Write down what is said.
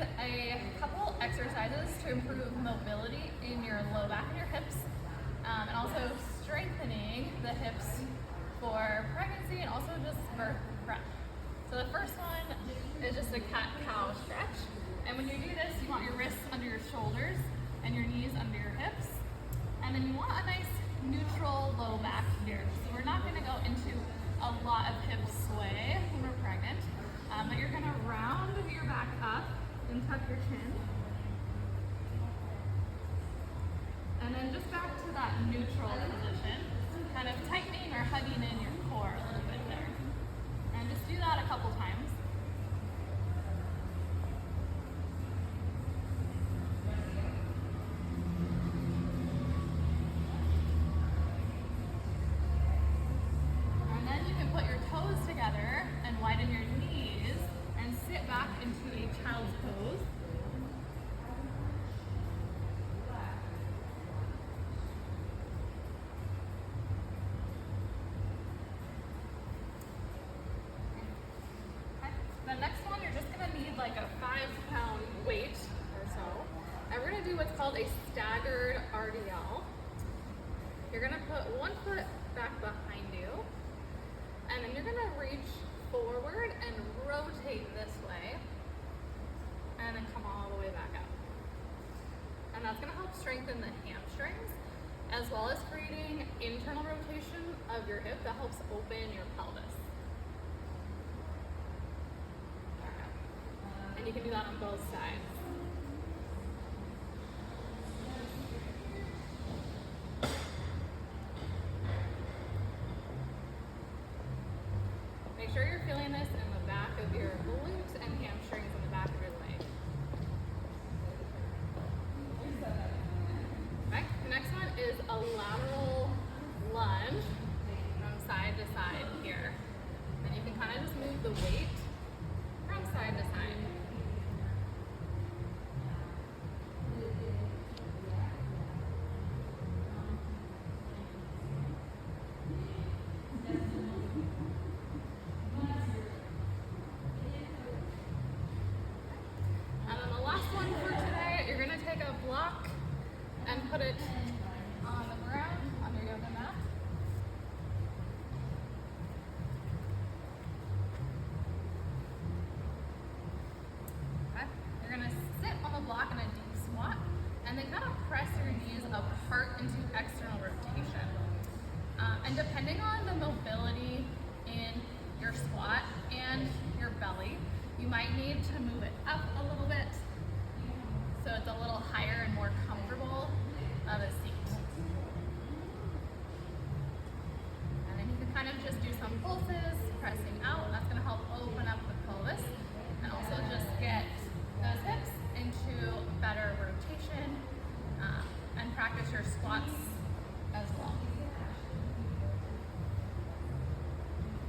a couple exercises to improve mobility in your low back and your hips, and also strengthening the hips for pregnancy and also just birth prep. So the first one is just a cat-cow stretch. And when you do this, you want your wrists under your shoulders and your knees under your hips. And then you want a nice neutral low back here. So we're not gonna go into a lot of hip sway when we're pregnant, but you're gonna round your back up and tuck your chin. And then just back to that neutral position, kind of tightening or hugging in your core a little bit there. And just do that a couple times. And then you can put your toes together and widen your knees and sit back into a child's pose. The next one, you're just gonna need like a 5-pound weight or so. And we're gonna do what's called a staggered RDL. You're gonna put one foot back behind you, and then you're gonna reach forward and rotate this way, and then come all the way back up. And that's gonna help strengthen the hamstrings, as well as creating internal rotation of your hip that helps open your pelvis. And you can do that on both sides. Make sure you're feeling this in the back of your glutes and hamstrings in the back of your leg. Okay, the next one is a lateral lunge from side to side here. And you can kind of just move the weight from side to side. Take a block and put it on the ground on your yoga mat. Okay. You're going to sit on the block in a deep squat and then kind of press your knees apart into external rotation. And depending on the mobility in your squat and your belly, you might need to move it up a little bit, so it's a little higher and more comfortable of a seat. And then you can kind of just do some pulses, pressing out. That's going to help open up the pelvis and also just get